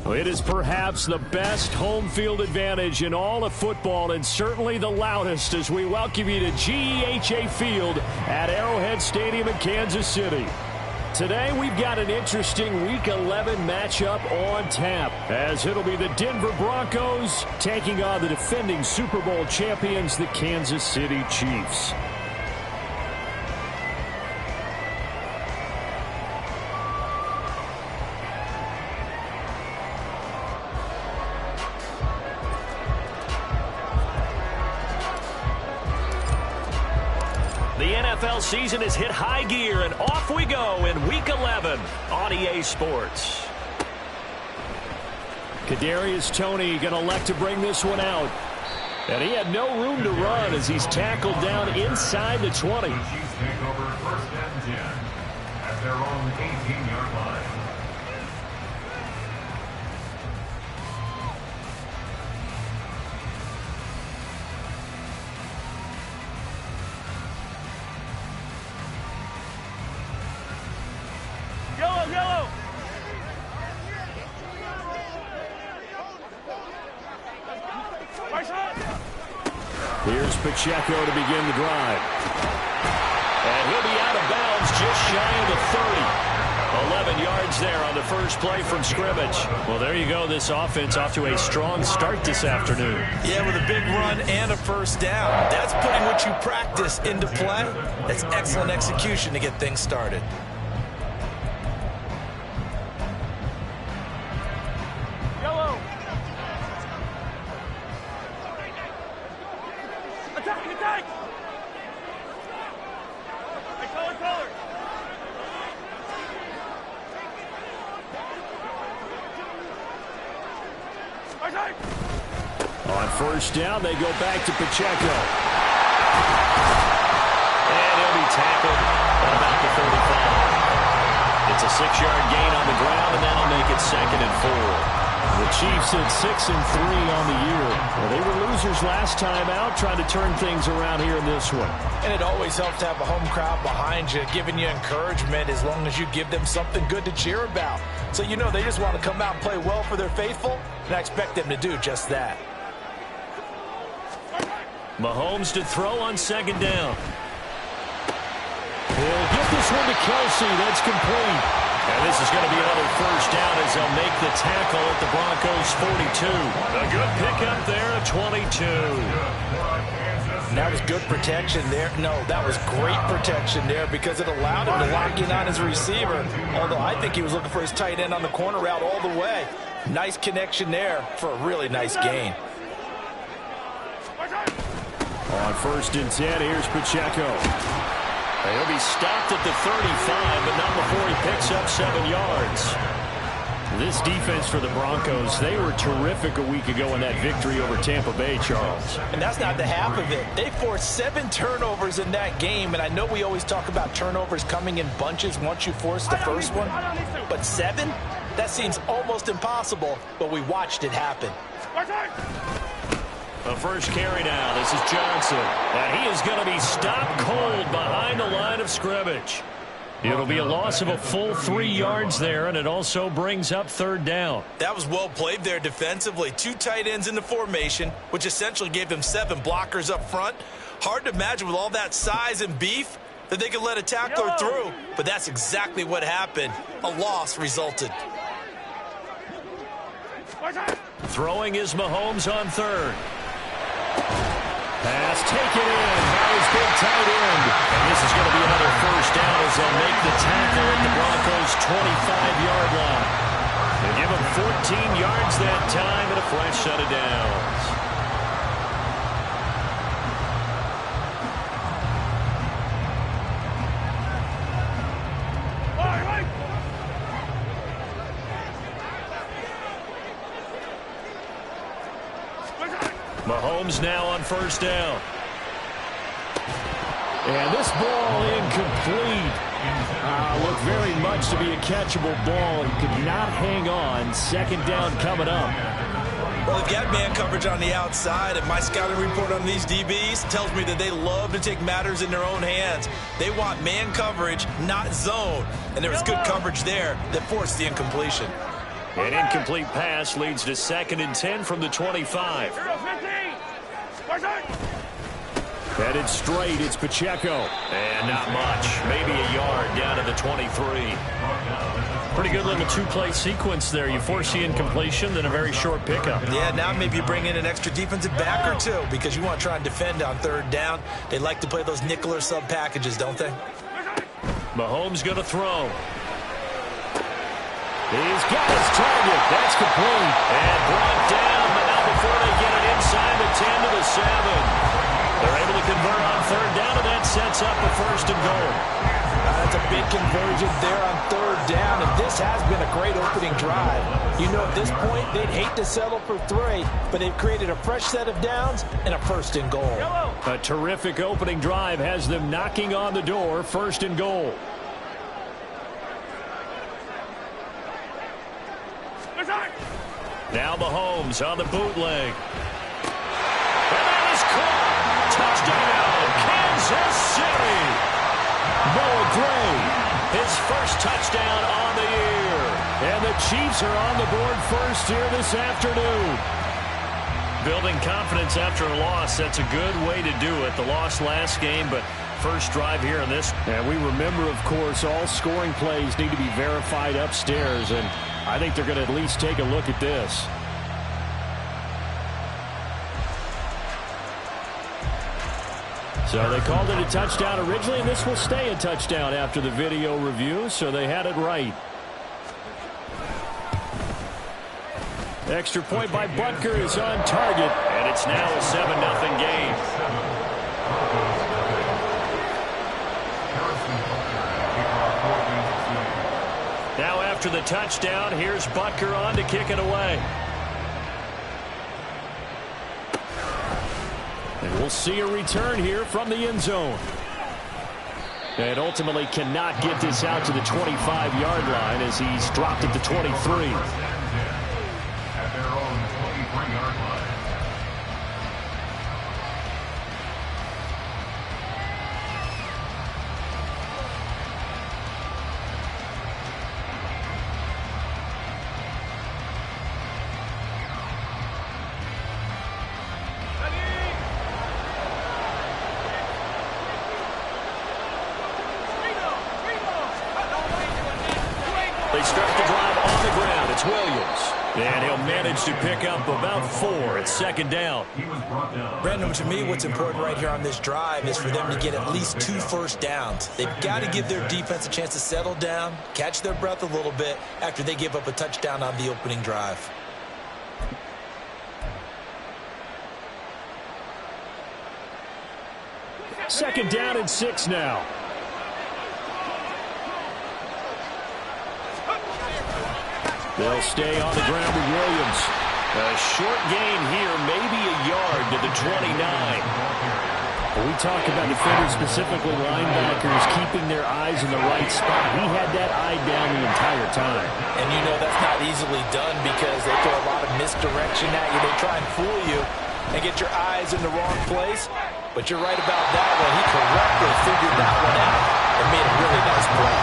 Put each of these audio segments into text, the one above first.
It is perhaps the best home field advantage in all of football, and certainly the loudest, as we welcome you to GEHA Field at Arrowhead Stadium in Kansas City. Today we've got an interesting Week 11 matchup on tap, as it'll be the Denver Broncos taking on the defending Super Bowl champions, the Kansas City Chiefs. The NFL season has hit high gear, and off we go in Week 11 on EA Sports. Kadarius Toney going to elect to bring this one out. And he had no room to run as he's tackled down inside the 20. The Chiefs take over first and 10 at their own 18-yard line. Yellow! Here's Pacheco to begin the drive. And he'll be out of bounds just shy of the 30. 11 yards there on the first play from scrimmage. Well, there you go. This offense off to a strong start this afternoon. Yeah, with a big run and a first down. That's putting what you practice into play. That's excellent execution to get things started. Attack! On first down, they go back to Pacheco. And he'll be tackled at about the 35. It's a 6-yard gain on the ground, and that'll make it 2nd and 4. The Chiefs at 6-3 on the year. Well, they were losers last time out, trying to turn things around here in this one. And it always helps to have a home crowd behind you, giving you encouragement as long as you give them something good to cheer about. So you know they just want to come out and play well for their faithful, and I expect them to do just that. Mahomes to throw on 2nd down. He'll get this one to Kelsey. That's complete. And this is going to be another first down as they'll make the tackle at the Broncos' 42. A good pickup there at 22. That was good protection there. No, that was great protection there because it allowed him to lock in on his receiver. Although I think he was looking for his tight end on the corner route all the way. Nice connection there for a really nice gain. On 1st and 10, here's Pacheco. He'll be stopped at the 35, but not before he picks up 7 yards. This defense for the Broncos, they were terrific a week ago in that victory over Tampa Bay, Charles. And that's not the half of it. They forced 7 turnovers in that game, and I know we always talk about turnovers coming in bunches once you force the first one. But 7? That seems almost impossible, but we watched it happen. The first carry now. This is Johnson. And he is going to be stopped cold behind the line of scrimmage. It'll be a loss of a full 3 yards there, and it also brings up 3rd down. That was well played there defensively. 2 tight ends in the formation, which essentially gave them 7 blockers up front. Hard to imagine with all that size and beef that they could let a tackler through, but that's exactly what happened. A loss resulted. Throwing is Mahomes on 3rd. Pass taken in. That was big tight end. And this is going to be another first down as they'll make the tackle at the Broncos' 25-yard line. They give them 14 yards that time and a fresh set of downs. Mahomes now on first down. And this ball incomplete. Looked very much to be a catchable ball and could not hang on. 2nd down coming up. Well, they've got man coverage on the outside, and my scouting report on these DBs tells me that they love to take matters in their own hands. They want man coverage, not zone. And there was good coverage there that forced the incompletion. An incomplete pass leads to 2nd and 10 from the 25. Headed straight, it's Pacheco. And not much. Maybe a yard down to the 23. Pretty good little two-play sequence there. You force the incompletion, then a very short pickup. Yeah, now maybe you bring in an extra defensive back or two because you want to try and defend on 3rd down. They like to play those nickel or sub packages, don't they? Mahomes going to throw. He's got his target. That's complete. And brought down, but not before they get it inside the 10 to the 7. They're able to convert on 3rd down, and that sets up a 1st and goal. That's a big conversion there on 3rd down, and this has been a great opening drive. You know, at this point, they'd hate to settle for 3, but they've created a fresh set of downs and a 1st and goal. A terrific opening drive has them knocking on the door, 1st and goal. Now Mahomes on the bootleg. And that is caught. Touchdown, Kansas City. Noah Gray. His first touchdown on the year. And the Chiefs are on the board first here this afternoon. Building confidence after a loss, that's a good way to do it. The loss last game, but first drive here in this. And we remember, of course, all scoring plays need to be verified upstairs, and I think they're going to at least take a look at this. So they called it a touchdown originally, and this will stay a touchdown after the video review, so they had it right. Extra point by Butker is on target. And it's now a 7-0 game. Now after the touchdown, here's Butker on to kick it away. And we'll see a return here from the end zone. And ultimately cannot get this out to the 25-yard line as he's dropped at the 23. At their own 23-yard line. They start the drive on the ground. It's Williams. And he'll manage to pick up about 4 at 2nd down. He was brought down. Brandon, to me, what's important right here on this drive is for them to get at least 2 first downs. They've got to give their defense a chance to settle down, catch their breath a little bit after they give up a touchdown on the opening drive. Second down and 6 now. They'll stay on the ground with Williams. A short gain here, maybe a yard to the 29. We talk about defenders, specifically linebackers, keeping their eyes in the right spot. He had that eye down the entire time. And you know that's not easily done because they throw a lot of misdirection at you. They try and fool you and get your eyes in the wrong place. But you're right about that one. He correctly figured that one out and made a really nice play.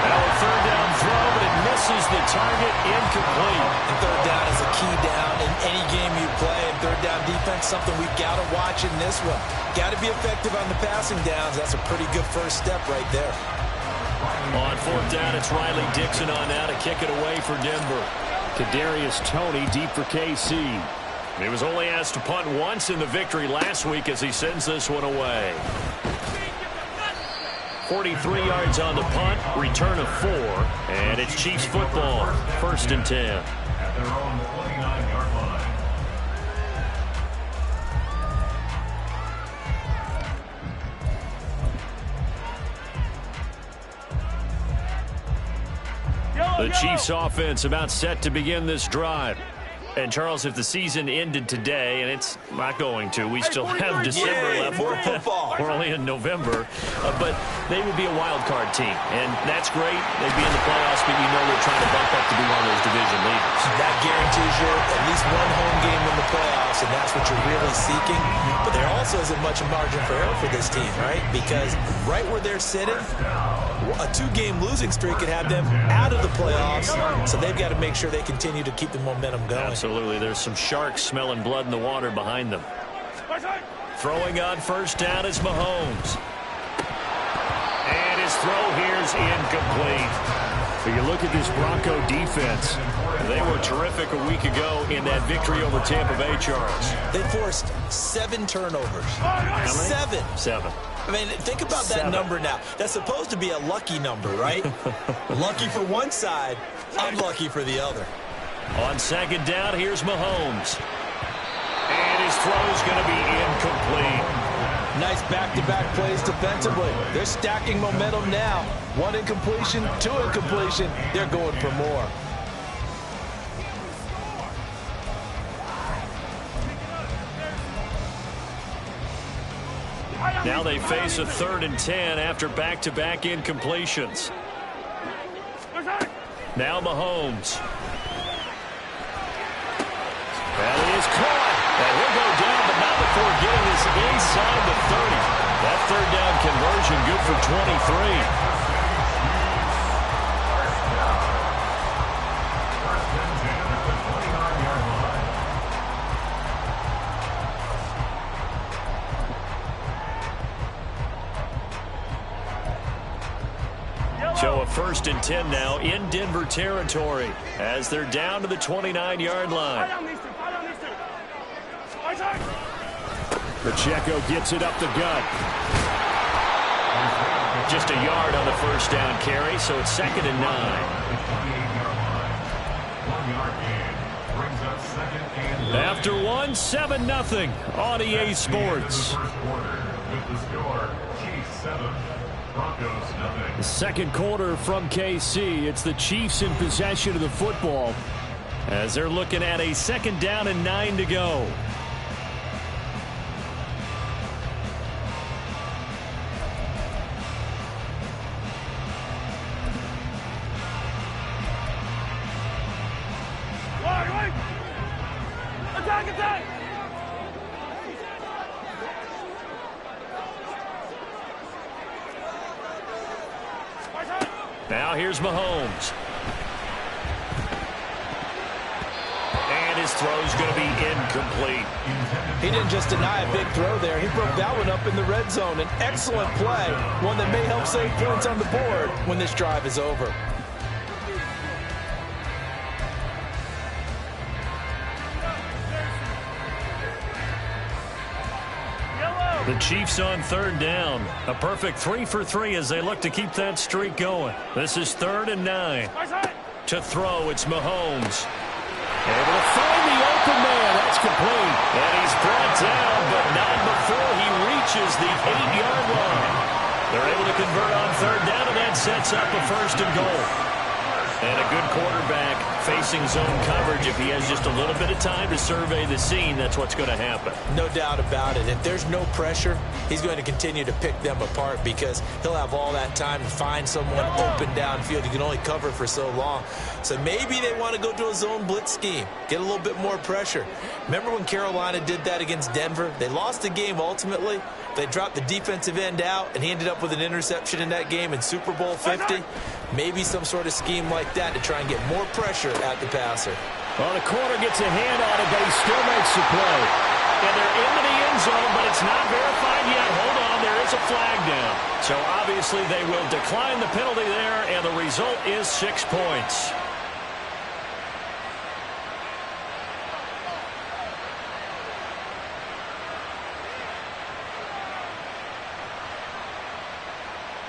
Now a 3rd down throw, but it misses the target, incomplete. And 3rd down is a key down in any game you play. And 3rd down defense, something we've got to watch in this one. Got to be effective on the passing downs. That's a pretty good first step right there. On 4th down, it's Riley Dixon on now to kick it away for Denver. Kadarius Toney deep for KC. He was only asked to punt once in the victory last week as he sends this one away. 43 yards on the punt, return of 4, and it's Chiefs football, 1st and 10. At their own 29-yard line. The Chiefs offense about set to begin this drive. And, Charles, if the season ended today, and it's not going to, we still have December left. More football. We're only in November. But they would be a wild card team, and that's great. They'd be in the playoffs, but you know they're trying to bump up to be one of those division leaders. That guarantees you at least one home game in the playoffs, and that's what you're really seeking. But there also isn't much margin for error for this team, right? Because right where they're sitting, A 2-game losing streak could have them out of the playoffs, so they've got to make sure they continue to keep the momentum going. Absolutely. There's some sharks smelling blood in the water behind them. Throwing on first down is Mahomes. And his throw here's incomplete. But you look at this Bronco defense. They were terrific a week ago in that victory over Tampa Bay, Charles. They forced 7 turnovers. How many? 7. I mean, think about that number now. That's supposed to be a lucky number, right? Lucky for one side, unlucky for the other. On second down, here's Mahomes. And his throw's going to be incomplete. Nice back-to-back plays defensively. They're stacking momentum now. 1 incompletion, 2 incompletion. They're going for more. Now they face a 3rd and 10 after back-to-back incompletions. Now Mahomes. That is caught. And he'll go down, but not before getting this inside the 30. That 3rd down conversion good for 23. So a 1st and 10 now in Denver territory as they're down to the 29-yard line. Pacheco gets it up the gut. Just a yard on the first down carry, so it's 2nd and 9. After 1, 7-0 on EA Sports. The second quarter from KC. It's the Chiefs in possession of the football as they're looking at a 2nd down and 9 to go. Now here's Mahomes. And his throw's going to be incomplete. He didn't just deny a big throw there. He broke that one up in the red zone. An excellent play, one that may help save points on the board when this drive is over. The Chiefs on 3rd down. A perfect 3 for 3 as they look to keep that streak going. This is 3rd and 9. To throw, it's Mahomes. Able to find the open man. That's complete. And he's brought down, but not before he reaches the 8-yard line. They're able to convert on 3rd down, and that sets up a 1st and goal. And a good quarterback facing zone coverage. If he has just a little bit of time to survey the scene, that's what's going to happen. No doubt about it. If there's no pressure, he's going to continue to pick them apart because he'll have all that time to find someone open downfield. He can only cover for so long. So maybe they want to go to a zone blitz scheme, get a little bit more pressure. Remember when Carolina did that against Denver? They lost the game ultimately. They dropped the defensive end out, and he ended up with an interception in that game in Super Bowl 50. Maybe some sort of scheme like that to try and get more pressure at the passer. Well, the corner gets a hand on it, but he still makes the play. And they're into the end zone, but it's not verified yet. Hold on, there is a flag down. So obviously they will decline the penalty there, and the result is 6 points.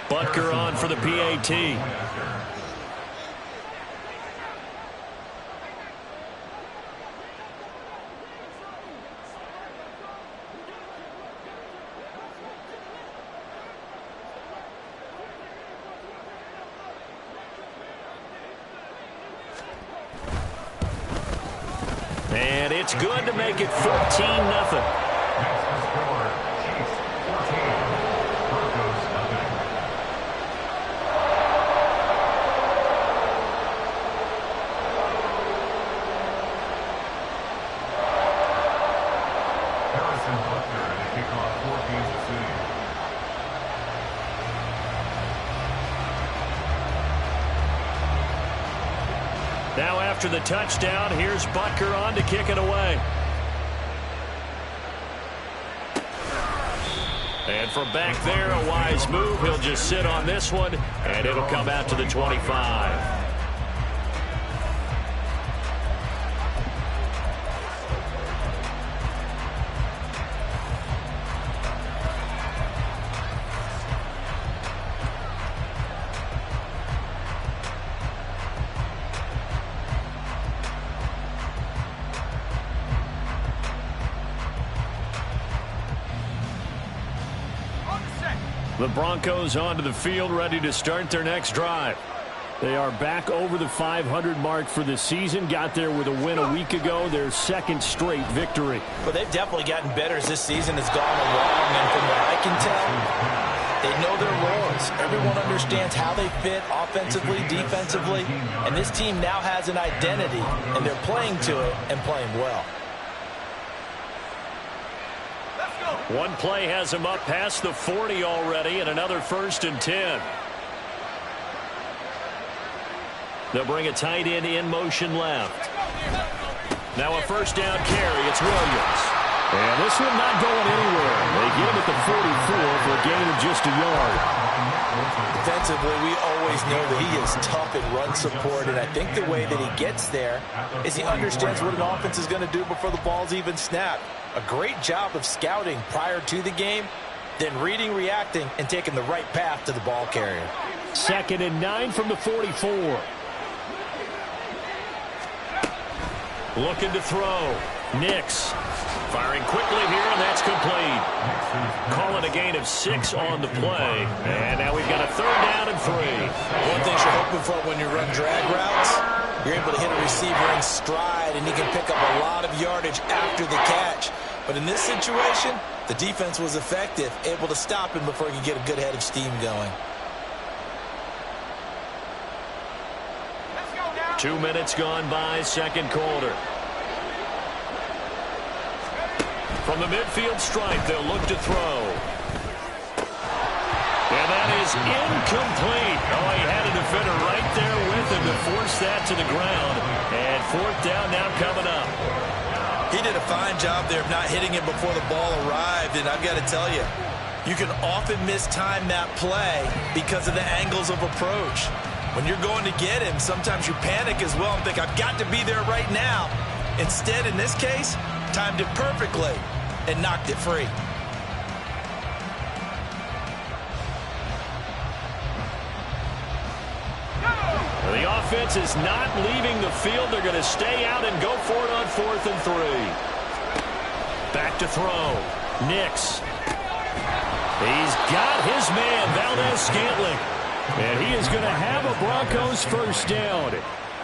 Butker on for the PAT. And it's good to make it 14-0. Now after the touchdown, here's Butker on to kick it away. And from back there, a wise move. He'll just sit on this one, and it'll come out to the 25. The Broncos onto the field, ready to start their next drive. They are back over the 500 mark for the season. Got there with a win a week ago, their second straight victory. Well, they've definitely gotten better as this season has gone along, and from what I can tell, they know their roles. Everyone understands how they fit offensively, defensively, and this team now has an identity, and they're playing to it and playing well. One play has him up past the 40 already, and another 1st and 10. They'll bring a tight end in motion left. Now a 1st down carry. It's Williams. And this one not going anywhere. They get him at the 44 for a gain of just a yard. Defensively, we always know that he is tough in run support, and I think the way that he gets there is he understands what an offense is going to do before the ball's even snapped. A great job of scouting prior to the game, then reading, reacting, and taking the right path to the ball carrier. 2nd and 9 from the 44. Looking to throw. Nix firing quickly here, and that's complete. Calling a gain of 6 on the play. And now we've got a 3rd down and 3. One thing you're hoping for when you run drag routes, you're able to hit a receiver in stride, and he can pick up a lot of yardage after the catch. But in this situation, the defense was effective, able to stop him before he could get a good head of steam going. 2 minutes gone by, second quarter. From the midfield stripe, they'll look to throw. And that is incomplete. Oh, he had a defender right there with him to force that to the ground. And 4th down now coming up. He did a fine job there of not hitting him before the ball arrived, and I've got to tell you, you can often mistime that play because of the angles of approach. When you're going to get him, sometimes you panic as well and think, I've got to be there right now. Instead, in this case, timed it perfectly and knocked it free. The offense is not leaving the field. They're going to stay out and go for it on 4th and 3. Back to throw. Nix. He's got his man, Valdez-Scantling. And he is going to have a Broncos 1st down.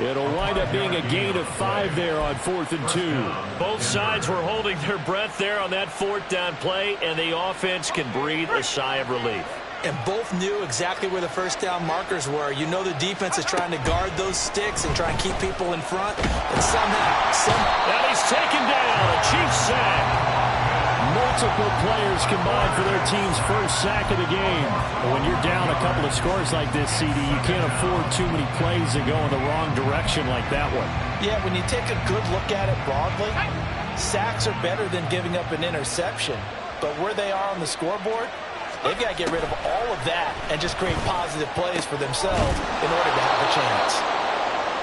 It'll wind up being a gain of 5 there on 4th and 2. Both sides were holding their breath there on that 4th down play, and the offense can breathe a sigh of relief. And both knew exactly where the 1st down markers were. You know the defense is trying to guard those sticks and try and keep people in front. And somehow. And he's taken down. A Chiefs sack. Multiple players combined for their team's 1st sack of the game. But when you're down a couple of scores like this, CD, you can't afford too many plays that go in the wrong direction like that one. Yeah, when you take a good look at it broadly, sacks are better than giving up an interception. But where they are on the scoreboard, they've got to get rid of all of that and just create positive plays for themselves in order to have a chance.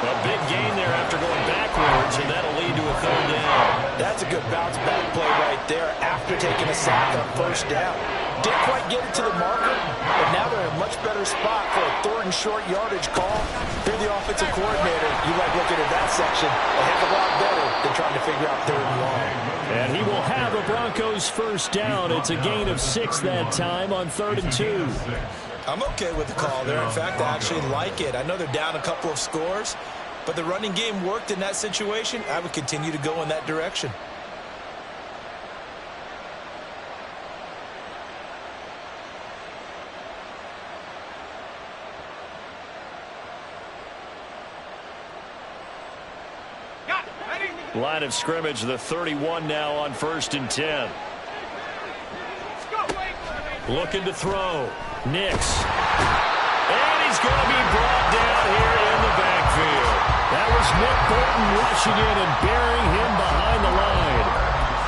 A big gain there after going backwards, and that'll lead to a 3rd down. That's a good bounce back play right there after taking a sack on 1st down. Didn't quite get it to the marker, but now they're in a much better spot for a 3rd and short yardage call. You're the offensive coordinator. You like looking at that section a heck of a lot better than trying to figure out 3rd and long. And he will have a Broncos 1st down. It's a gain of 6 that time on 3rd and 2. I'm okay with the call there. In fact, I actually like it. I know they're down a couple of scores, but the running game worked in that situation. I would continue to go in that direction. Line of scrimmage, the 31 now on 1st and 10. Looking to throw. Nix. And he's going to be brought down here in the backfield. That was is Nick Bolton rushing in and burying him behind the line.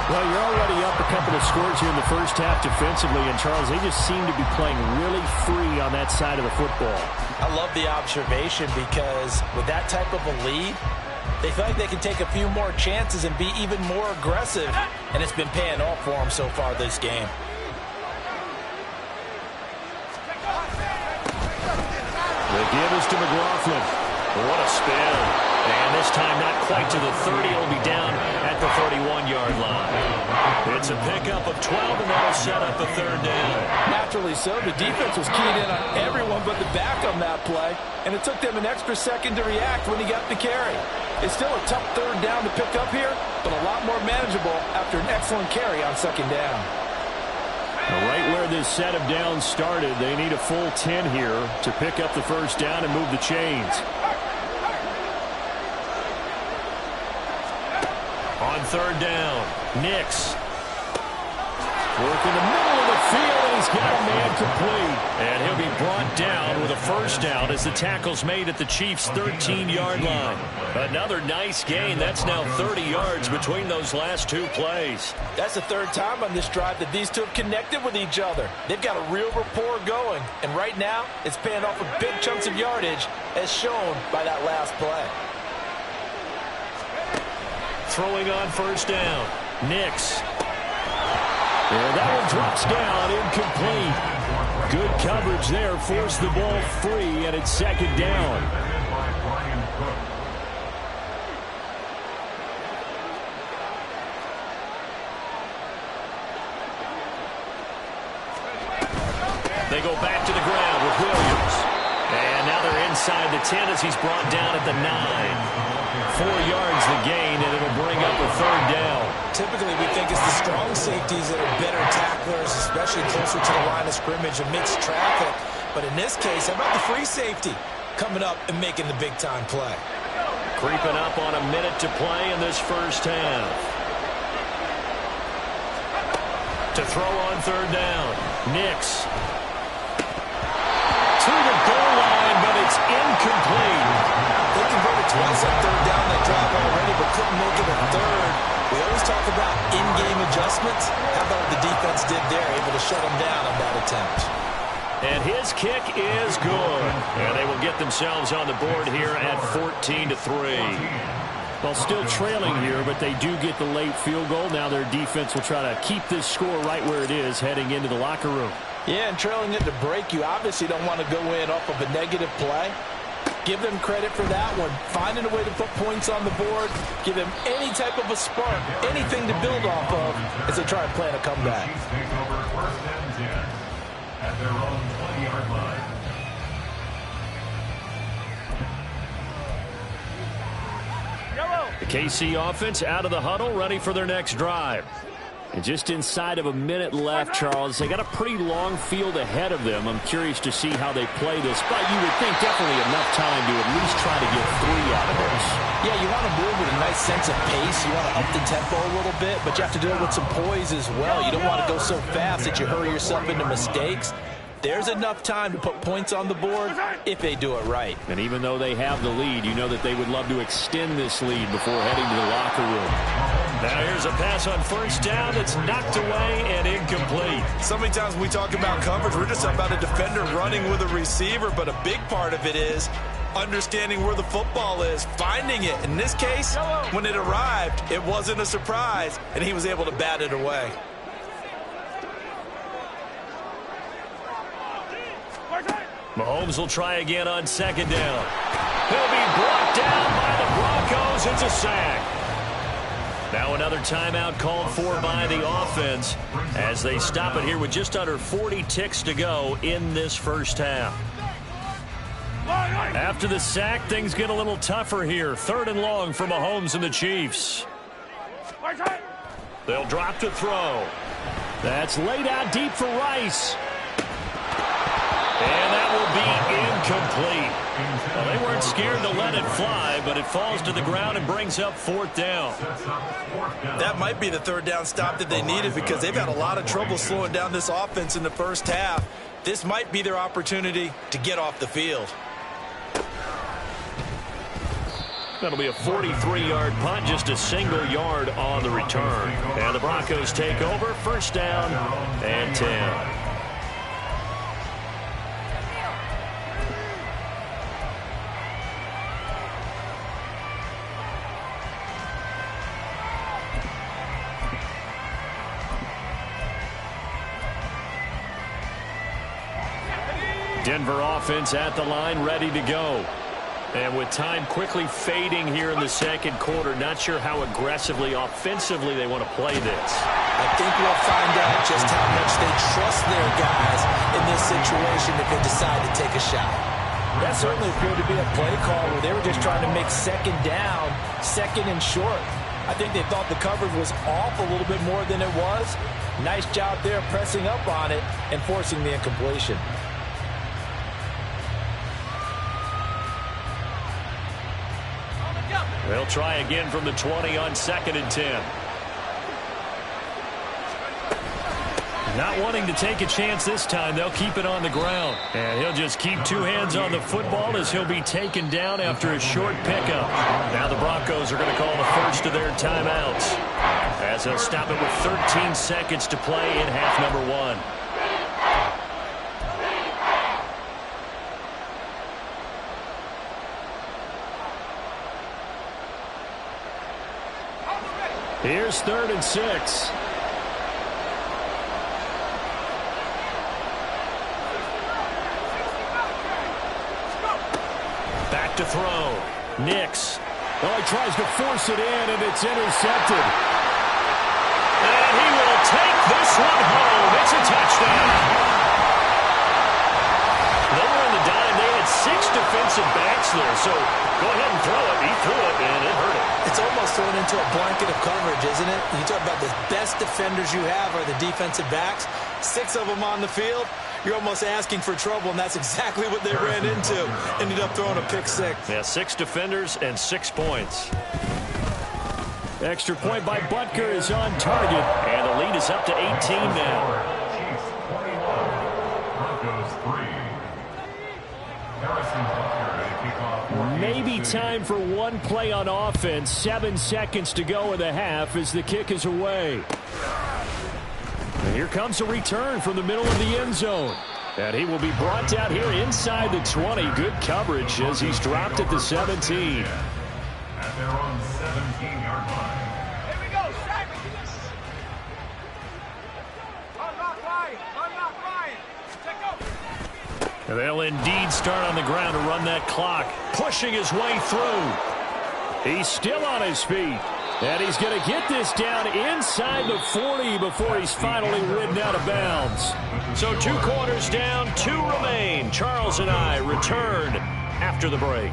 Well, you're already up a couple of scores here in the first half defensively, and Charles, they just seem to be playing really free on that side of the football. I love the observation because with that type of a lead, they feel like they can take a few more chances and be even more aggressive, and it's been paying off for them so far this game. The give is to McLaughlin. What a spin. And this time not quite to the 30. It'll be down at the 31-yard line. It's a pickup of 12, and that'll set up a third down. Naturally so. The defense was keyed in on everyone but the back on that play, and it took them an extra second to react when he got the carry. It's still a tough third down to pick up here, but a lot more manageable after an excellent carry on second down. Right where this set of downs started, they need a full 10 here to pick up the first down and move the chains. On third down, Nix. Work in the middle of the field, and he's got a man complete. And he'll be brought down with a first down as the tackle's made at the Chiefs' 13-yard line. Another nice gain. That's now 30 yards between those last two plays. That's the third time on this drive that these two have connected with each other. They've got a real rapport going, and right now it's paying off with big chunks of yardage as shown by that last play. Throwing on first down, Nix. And that one drops down, incomplete. Good coverage there, forced the ball free, and it's second down. They go back to the ground with Williams. And now they're inside the 10 as he's brought down at the 9. 4 yards the gain, and it'll bring up a third down. Typically, we think it's the strong safeties that are better tacklers, especially closer to the line of scrimmage amidst traffic. But in this case, how about the free safety coming up and making the big-time play? Creeping up on a minute to play in this first half. To throw on third down, Nix. To the goal line, but it's incomplete. They converted twice on third down that drive already, but couldn't make it a third. We always talk about in-game adjustments. How about what the defense did there, able to shut them down on that attempt. And his kick is good. And they will get themselves on the board here at 14-3. Well, still trailing here, but they do get the late field goal. Now their defense will try to keep this score right where it is heading into the locker room. Yeah, and trailing it to break, you obviously don't want to go in off of a negative play. Give them credit for that one. Finding a way to put points on the board. Give them any type of a spark, anything to build off of as they try and plan a comeback. Chiefs take over first and 10 at their own 20-yard line. The KC offense out of the huddle, ready for their next drive. And just inside of a minute left, Charles, they got a pretty long field ahead of them. I'm curious to see how they play this, but you would think definitely enough time to at least try to get 3 out of this. Yeah, you want to move with a nice sense of pace. You want to up the tempo a little bit, but you have to do it with some poise as well. You don't want to go so fast that you hurry yourself into mistakes. There's enough time to put points on the board if they do it right. And even though they have the lead, you know that they would love to extend this lead before heading to the locker room. Now here's a pass on first down that's knocked away and incomplete. So many times we talk about coverage, we're just about a defender running with a receiver, but a big part of it is understanding where the football is, finding it. In this case, when it arrived, it wasn't a surprise, and he was able to bat it away. Mahomes will try again on second down. He'll be brought down by the Broncos. It's a sack. Now another timeout called for by the offense as they stop it here with just under 40 ticks to go in this first half. After the sack, things get a little tougher here. 3rd and long for Mahomes and the Chiefs. They'll drop to throw. That's laid out deep for Rice. And that will be incomplete. Well, they weren't scared to let it fly, but it falls to the ground and brings up 4th down. That might be the 3rd down stop that they needed because they've had a lot of trouble slowing down this offense in the first half. This might be their opportunity to get off the field. That'll be a 43-yard punt, just a single yard on the return. And the Broncos take over, first down and 10. Denver offense at the line, ready to go. And with time quickly fading here in the second quarter, not sure how aggressively, offensively they want to play this. I think we'll find out just how much they trust their guys in this situation if they decide to take a shot. That certainly appeared to be a play call where they were just trying to make second down, second and short. I think they thought the coverage was off a little bit more than it was. Nice job there pressing up on it and forcing the incompletion. They'll try again from the 20 on 2nd and 10. Not wanting to take a chance this time, they'll keep it on the ground. And he'll just keep two hands on the football as he'll be taken down after a short pickup. Now the Broncos are going to call the first of their timeouts, as they'll stop it with 13 seconds to play in half number 1. Here's 3rd and 6. Back to throw. Nix. Well, he tries to force it in, and it's intercepted. And he will take this one home. It's a touchdown. They were in the dime. They had 6 defensive backs there, so go ahead and throw it. He threw it, and it hurt him. It's almost thrown into a blanket of coverage, isn't it? You talk about the best defenders you have are the defensive backs. 6 of them on the field. You're almost asking for trouble, and that's exactly what they ran into. Ended up throwing a pick 6. Yeah, 6 defenders and 6 points. Extra point by Butker is on target. And the lead is up to 18 now. Chiefs 21, Broncos 3. Harrison Butker to kick off. Maybe time for one play on offense. 7 seconds to go in the half as the kick is away. And here comes a return from the middle of the end zone. And he will be brought down here inside the 20. Good coverage as he's dropped at the 17. At their own 17-yard line. Here we go, Shaq. Unlock Ryan. Unlock Ryan. Check out. And they'll indeed start on the ground to run that clock. Pushing his way through. He's still on his feet. And he's going to get this down inside the 40 before he's finally ridden out of bounds. So 2 quarters down, 2 remain. Charles and I return after the break.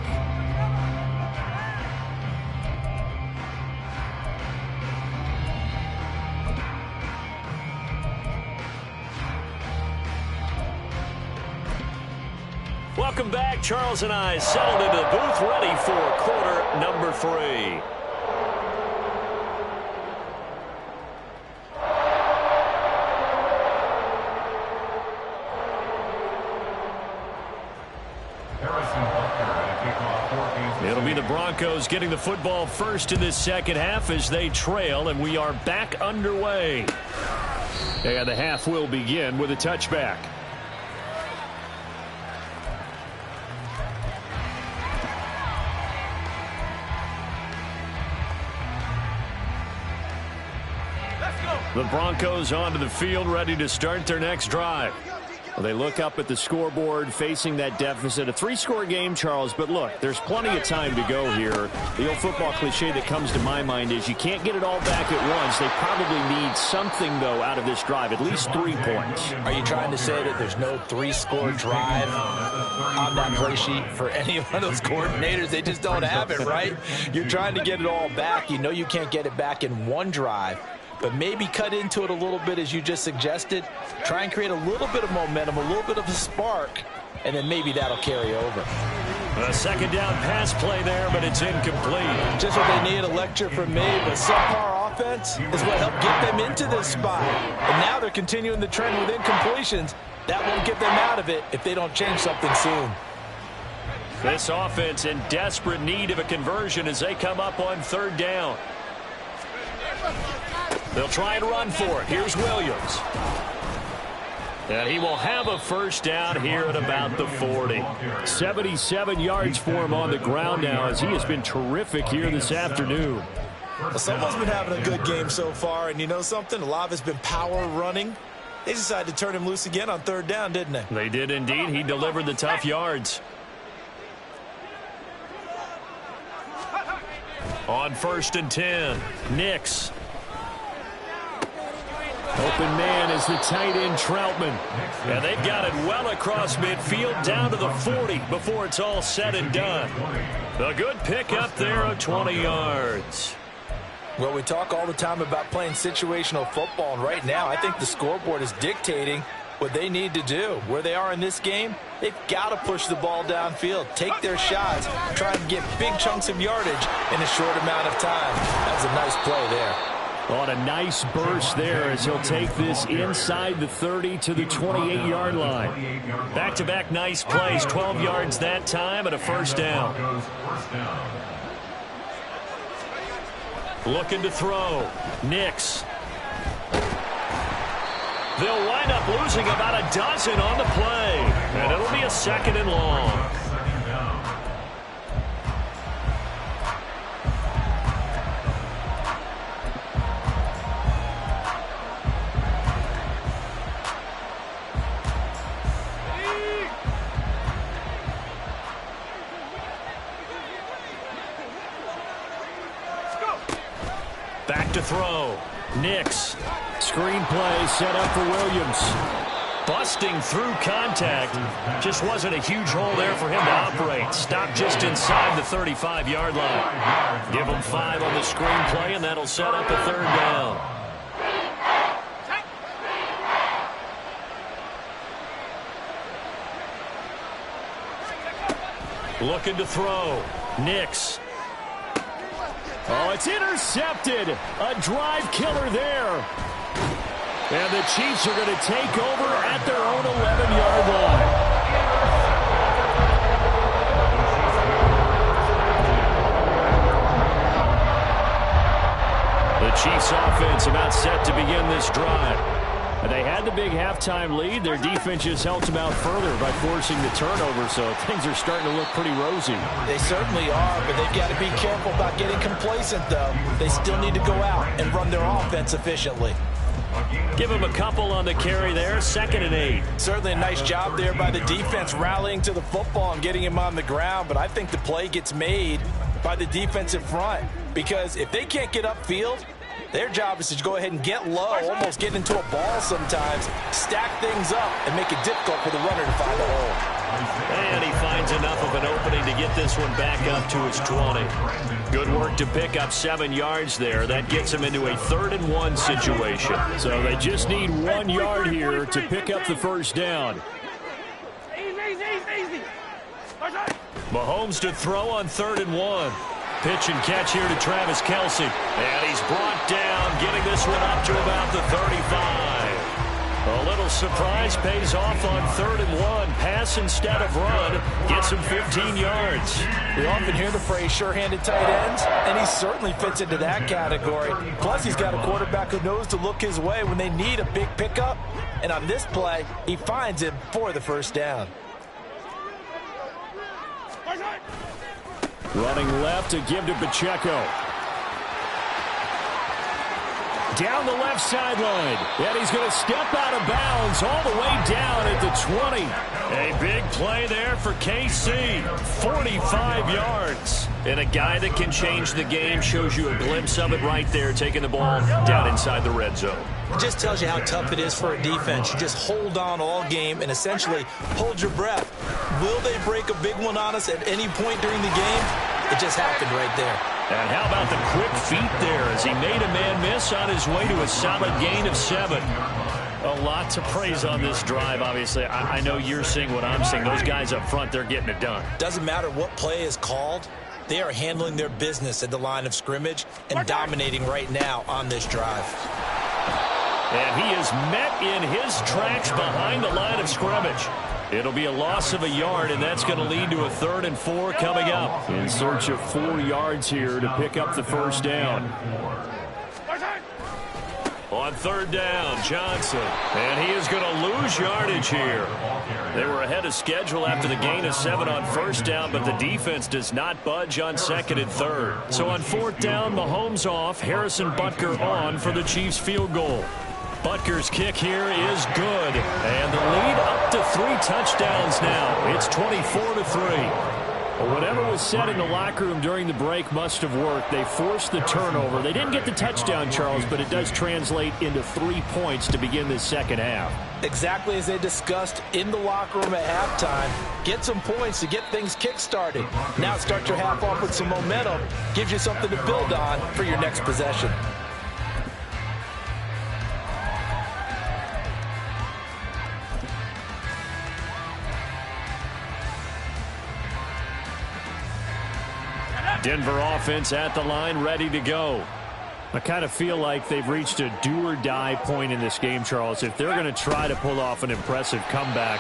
Welcome back. Charles and I settled into the booth, ready for quarter number 3. It'll be the Broncos getting the football first in this second half as they trail, and we are back underway. And the half will begin with a touchback. The Broncos onto the field, ready to start their next drive. Well, they look up at the scoreboard, facing that deficit. A 3-score game, Charles, but look, there's plenty of time to go here. The old football cliche that comes to my mind is you can't get it all back at once. They probably need something, though, out of this drive, at least 3 points. Are you trying to say that there's no 3-score drive on that play sheet for any one of those coordinators? They just don't have it, right? You're trying to get it all back. You know you can't get it back in one drive. But maybe cut into it a little bit as you just suggested. Try and create a little bit of momentum, a little bit of a spark, and then maybe that'll carry over. A second down pass play there, but it's incomplete. Just what they need, a lecture from me, but subpar offense is what helped get them into this spot. And now they're continuing the trend with incompletions. That won't get them out of it if they don't change something soon. This offense in desperate need of a conversion as they come up on third down. They'll try and run for it. Here's Williams. And he will have a first down here at about the 40. 77 yards for him on the ground now as he has been terrific here this afternoon. Well, someone's been having a good game so far, and you know something? A lot of it's been power running. They decided to turn him loose again on third down, didn't they? They did indeed. He delivered the tough yards. On 1st and 10, Nix. Open man is the tight end, Troutman. And they've got it well across midfield down to the 40 before it's all said and done. A good pickup there of 20 yards. Well, we talk all the time about playing situational football, and right now I think the scoreboard is dictating what they need to do. Where they are in this game, they've got to push the ball downfield, take their shots, try and get big chunks of yardage in a short amount of time. That's a nice play there. On a nice burst there as he'll take this inside the 30 to the 28-yard line. Back-to-back nice plays, 12 yards that time and a first down. Looking to throw. Nix. They'll wind up losing about a dozen on the play. And it'll be a 2nd and long. Back to throw. Nix. Screen play set up for Williams. Busting through contact. Just wasn't a huge hole there for him to operate. Stopped just inside the 35-yard line. Give him 5 on the screen play, and that'll set up a third down. Looking to throw. Nix. Oh, it's intercepted. A drive killer there. And the Chiefs are going to take over at their own 11-yard line. The Chiefs offense about set to begin this drive. And they had the big halftime lead. Their defense just helped them out further by forcing the turnover, so things are starting to look pretty rosy. They certainly are, but they've got to be careful about getting complacent, though. They still need to go out and run their offense efficiently. Give him a couple on the carry there, 2nd and 8. Certainly a nice job there by the defense rallying to the football and getting him on the ground, but I think the play gets made by the defensive front because if they can't get upfield, their job is to go ahead and get low, almost get into a ball sometimes, stack things up, and make it difficult for the runner to find a hole. And he finds enough of an opening to get this one back up to his 20. Good work to pick up 7 yards there. That gets him into a 3rd and 1 situation. So they just need 1 yard here to pick up the first down. Mahomes to throw on 3rd and 1. Pitch and catch here to Travis Kelce. And he's brought down, getting this one up to about the 35. A little surprise pays off on 3rd and 1. Pass instead of run. Gets him 15 yards. We often hear the phrase sure-handed tight ends, and he certainly fits into that category. Plus, he's got a quarterback who knows to look his way when they need a big pickup. And on this play, he finds him for the first down. Running left to give to Pacheco. Down the left sideline. And he's going to step out of bounds all the way down at the 20. A big play there for KC. 45 yards. And a guy that can change the game shows you a glimpse of it right there, taking the ball down inside the red zone. It just tells you how tough it is for a defense. You just hold on all game and essentially hold your breath. Will they break a big one on us at any point during the game? It just happened right there. And how about the quick feet there as he made a man miss on his way to a solid gain of 7. A lot to praise on this drive, obviously. I know you're seeing what I'm seeing. Those guys up front, they're getting it done. Doesn't matter what play is called. They are handling their business at the line of scrimmage and dominating right now on this drive. And he is met in his tracks behind the line of scrimmage. It'll be a loss of a yard, and that's going to lead to a 3rd and 4 coming up. In search of 4 yards here to pick up the first down. On 3rd down, Johnson. And he is going to lose yardage here. They were ahead of schedule after the gain of 7 on 1st down, but the defense does not budge on 2nd and 3rd. So on 4th down, Mahomes off, Harrison Butker on for the Chiefs field goal. Butker's kick here is good. And the lead up to 3 touchdowns now. It's 24-3. Well, whatever was said in the locker room during the break must have worked. They forced the turnover. They didn't get the touchdown, Charles, but it does translate into 3 points to begin this second half. Exactly as they discussed in the locker room at halftime. Get some points to get things kick-started. Now start your half off with some momentum. Gives you something to build on for your next possession. Denver offense at the line, ready to go. I kind of feel like they've reached a do-or-die point in this game, Charles. If they're going to try to pull off an impressive comeback,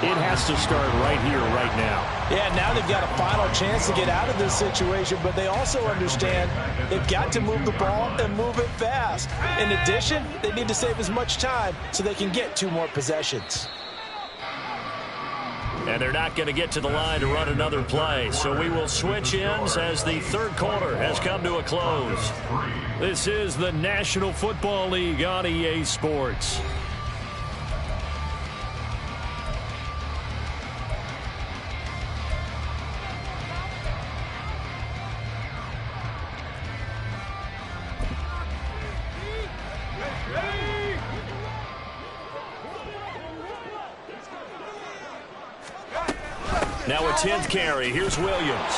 it has to start right here, right now. Yeah, now they've got a final chance to get out of this situation, but they also understand they've got to move the ball and move it fast. In addition, they need to save as much time so they can get 2 more possessions. And they're not going to get to the line to run another play. So we will switch ends as the 3rd quarter has come to a close. This is the National Football League on EA Sports. Now a 10th carry. Here's Williams.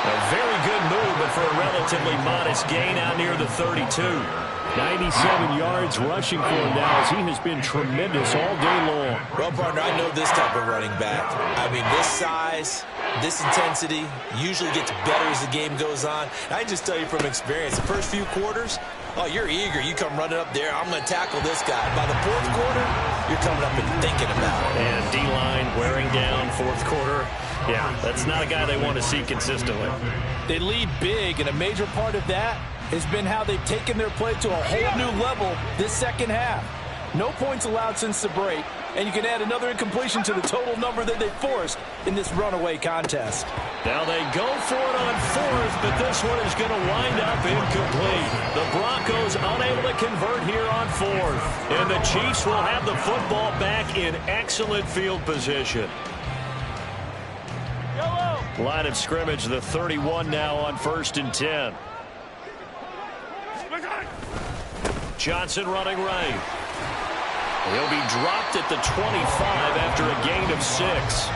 A very good move, but for a relatively modest gain out near the 32. 97 yards rushing for him now as he has been tremendous all day long. Well, partner, I know this type of running back. I mean, this size, this intensity usually gets better as the game goes on. I just tell you from experience, the first few quarters, oh, you're eager. You come running up there. I'm going to tackle this guy. By the 4th quarter, you're coming up and thinking about it. And D-line wearing down 4th quarter. Yeah, that's not a guy they want to see consistently. They lead big, and a major part of that has been how they've taken their play to a whole new level this second half. No points allowed since the break, and you can add another incompletion to the total number that they forced in this runaway contest. Now they go for it on 4th, but this one is going to wind up incomplete. The Broncos unable to convert here on 4th, and the Chiefs will have the football back in excellent field position. Line of scrimmage, the 31 now on 1st and 10. Johnson running right. He'll be dropped at the 25 after a gain of 6.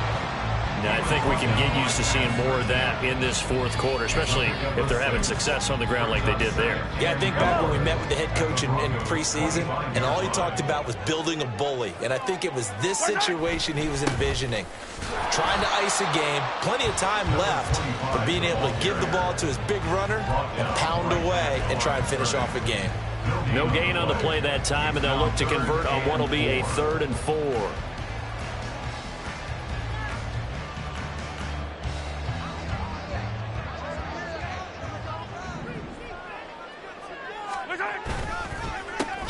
Now, I think we can get used to seeing more of that in this 4th quarter, especially if they're having success on the ground like they did there. Yeah, I think back when we met with the head coach in preseason, and all he talked about was building a bully. And I think it was this situation he was envisioning. Trying to ice a game, plenty of time left, but being able to give the ball to his big runner and pound away and try and finish off a game. No gain on the play that time, and they'll look to convert on what will be a 3rd and 4.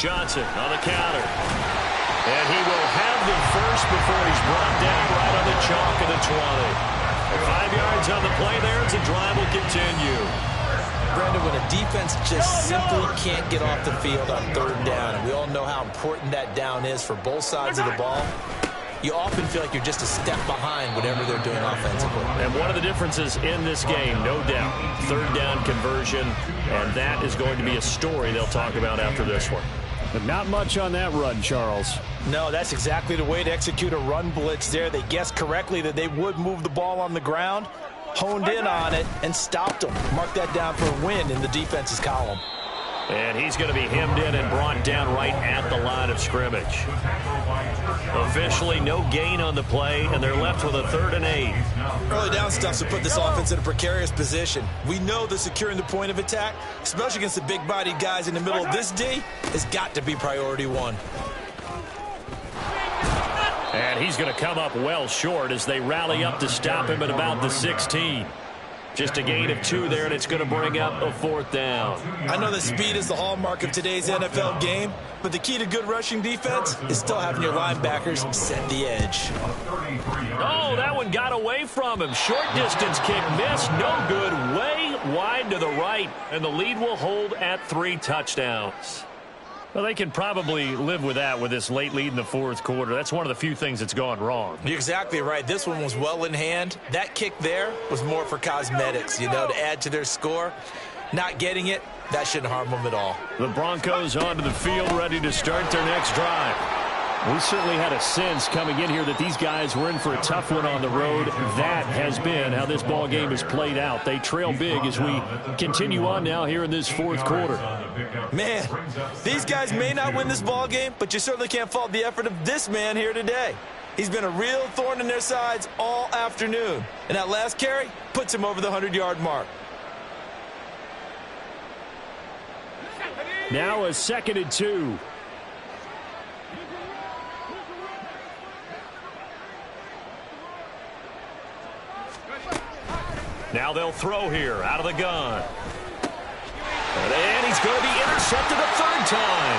Johnson on the counter. And he will have the first before he's brought down right on the chalk of the 20. 5 yards on the play there as the drive will continue. Brandon, when a defense just simply can't get off the field on 3rd down, and we all know how important that down is for both sides of the ball, you often feel like you're just a step behind whatever they're doing offensively. And one of the differences in this game, no doubt, 3rd down conversion, and that is going to be a story they'll talk about after this one. But not much on that run, Charles. No, that's exactly the way to execute a run blitz there. They guessed correctly that they would move the ball on the ground, honed in on it, and stopped them. Mark that down for a win in the defense's column. And he's going to be hemmed in and brought down right at the line of scrimmage. Officially no gain on the play, and they're left with a 3rd and 8. Early down stuff to put this offense in a precarious position. We know that securing the point of attack, especially against the big-bodied guys in the middle of this D, has got to be priority 1. And he's going to come up well short as they rally up to stop him at about the 16. Just a gain of 2 there, and it's going to bring up a 4th down. I know that speed is the hallmark of today's NFL game, but the key to good rushing defense is still having your linebackers set the edge. Oh, that one got away from him. Short distance kick missed. No good. Way wide to the right, and the lead will hold at 3 touchdowns. Well, they can probably live with that with this late lead in the 4th quarter. That's one of the few things that's gone wrong. You're exactly right. This one was well in hand. That kick there was more for cosmetics, to add to their score. Not getting it, that shouldn't harm them at all. The Broncos onto the field, ready to start their next drive. We certainly had a sense coming in here that these guys were in for a tough one on the road. That has been how this ball game has played out. They trail big as we continue on now here in this 4th quarter. Man, these guys may not win this ball game, but you certainly can't fault the effort of this man here today. He's been a real thorn in their sides all afternoon. And that last carry puts him over the 100-yard mark. Now a 2nd and 2. Now they'll throw here out of the gun. And he's going to be intercepted a 3rd time.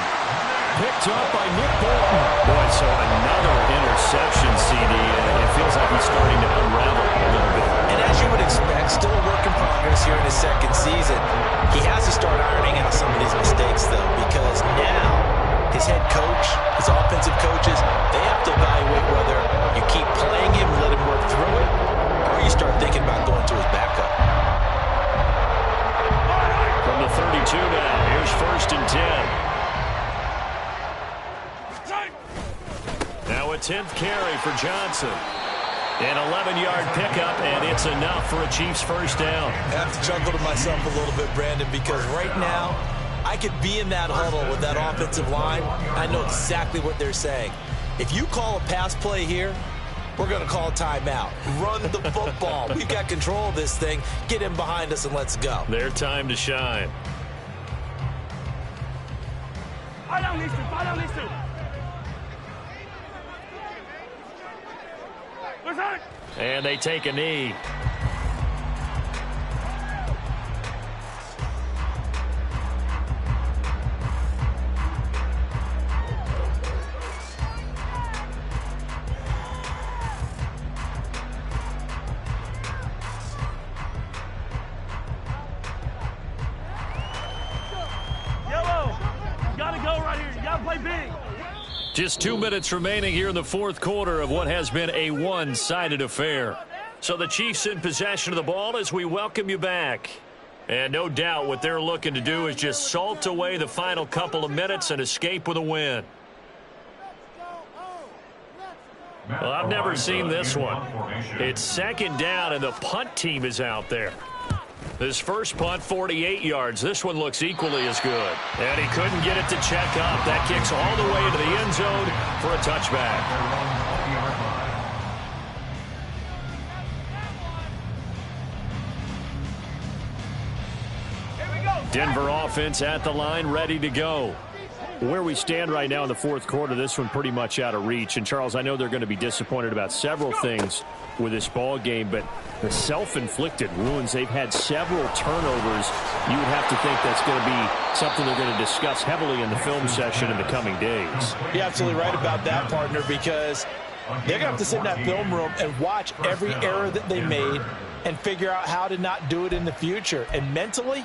Picked up by Nick Bolton. Boy, so another interception, CD. It feels like he's starting to unravel a little bit. And as you would expect, still a work in progress here in his 2nd season. He has to start ironing out some of these mistakes, though, because now his head coach, his offensive coaches, they have to evaluate whether you keep playing him, let him work through it, or you start thinking about going to his backup. From the 32 now, here's 1st and 10. Now a 10th carry for Johnson. An 11-yard pickup, and it's enough for a Chiefs 1st down. I have to chuckle to myself a little bit, Brandon, because right now I could be in that huddle with that offensive line. I know exactly what they're saying. If you call a pass play here, we're going to call a timeout. Run the football. We've got control of this thing. Get in behind us and let's go. Their time to shine. And they take a knee. Just 2 minutes remaining here in the 4th quarter of what has been a one-sided affair. So the Chiefs in possession of the ball as we welcome you back. And no doubt what they're looking to do is just salt away the final couple of minutes and escape with a win. Well, I've never seen this one. It's 2nd down and the punt team is out there. This first punt, 48 yards. This one looks equally as good. And he couldn't get it to check up. That kicks all the way into the end zone for a touchback. Denver offense at the line, ready to go. Where we stand right now in the 4th quarter, this one pretty much out of reach. And, Charles, I know they're going to be disappointed about several things with this ball game, but the self-inflicted wounds, they've had several turnovers. You would have to think that's going to be something they're going to discuss heavily in the film session in the coming days. You're absolutely right about that, partner, because they're going to have to sit in that film room and watch every error that they made and figure out how to not do it in the future. And mentally,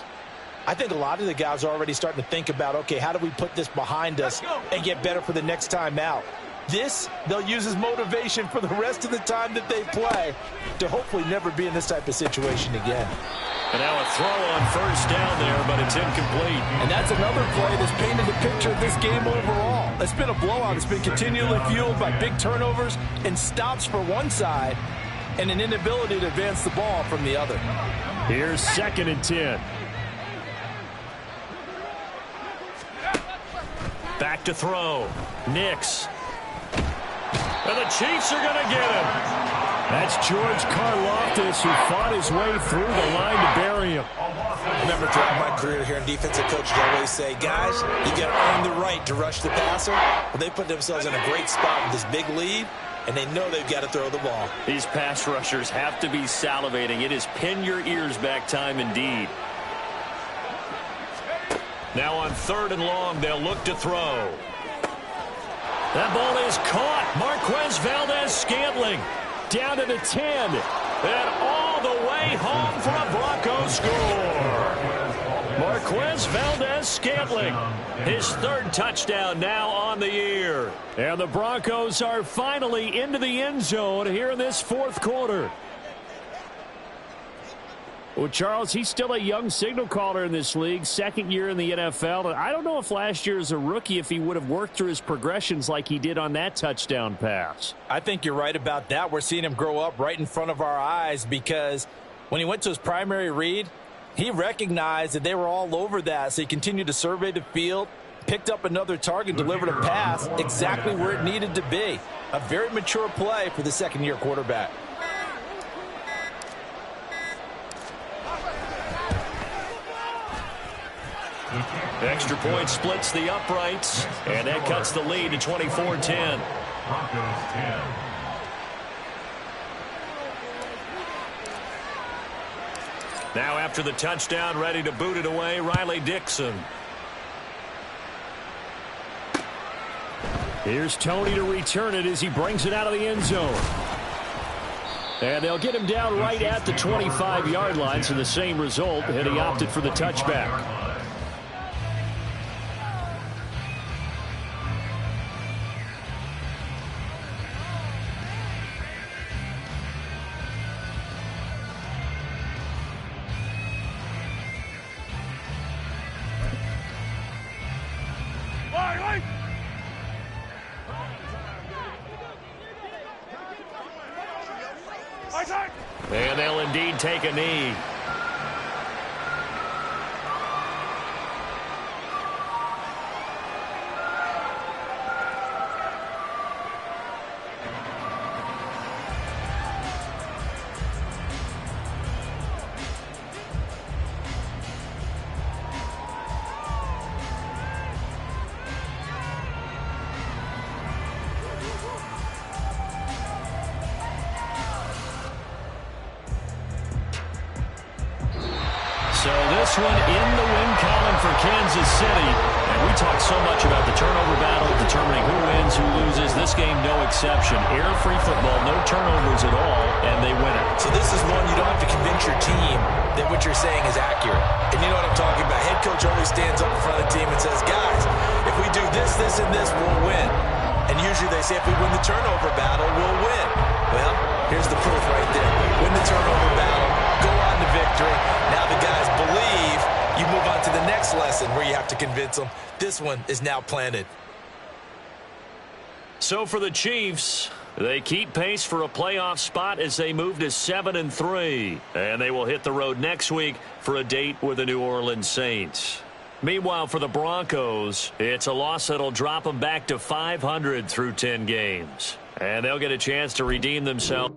I think a lot of the guys are already starting to think about, okay, how do we put this behind us and get better for the next time out? This, they'll use as motivation for the rest of the time that they play to hopefully never be in this type of situation again. And now a throw on 1st down there, but it's incomplete. And that's another play that's painted the picture of this game overall. It's been a blowout. It's been continually fueled by big turnovers and stops for one side and an inability to advance the ball from the other. Here's 2nd and 10. Back to throw. Nix. And the Chiefs are going to get him. That's George Karlaftis, who fought his way through the line to bury him. I remember throughout my career here in defensive coaches always say, guys, you got to earn the right to rush the passer. Well, they put themselves in a great spot with this big lead, and they know they've got to throw the ball. These pass rushers have to be salivating. It is pin your ears back time indeed. Now on 3rd and long, they'll look to throw. That ball is caught. Marquez Valdes-Scantling down to the 10. And all the way home for a Broncos score. Marquez Valdes-Scantling, his 3rd touchdown now on the year. And the Broncos are finally into the end zone here in this 4th quarter. Well, Charles, he's still a young signal caller in this league, 2nd year in the NFL. And I don't know if last year as a rookie, if he would have worked through his progressions like he did on that touchdown pass. I think you're right about that. We're seeing him grow up right in front of our eyes because when he went to his primary read, he recognized that they were all over that. So he continued to survey the field, picked up another target, delivered a pass exactly where it needed to be. A very mature play for the 2nd-year quarterback. Extra point splits the uprights, and that cuts the lead to 24-10. Broncos 10. Now after the touchdown, ready to boot it away, Riley Dixon. Here's Tony to return it as he brings it out of the end zone. And they'll get him down right at the 25-yard line, so the same result, and he opted for the touchback. And they'll indeed take a knee. So this one in the win column for Kansas City. And we talk so much about the turnover battle, determining who wins, who loses. This game, no exception. Air-free football, no turnovers at all, and they win it. So this is one you don't have to convince your team that what you're saying is accurate. And you know what I'm talking about. Head coach always stands up in front of the team and says, guys, if we do this, this, and this, we'll win. And usually they say if we win the turnover battle, we'll win. Well, here's the proof right there. Win the turnover battle, go on to victory. Now the guys believe. You move on to the next lesson where you have to convince them. This one is now planted. So for the Chiefs, they keep pace for a playoff spot as they move to 7-3. And they will hit the road next week for a date with the New Orleans Saints. Meanwhile, for the Broncos, it's a loss that'll drop them back to 500 through 10 games. And they'll get a chance to redeem themselves.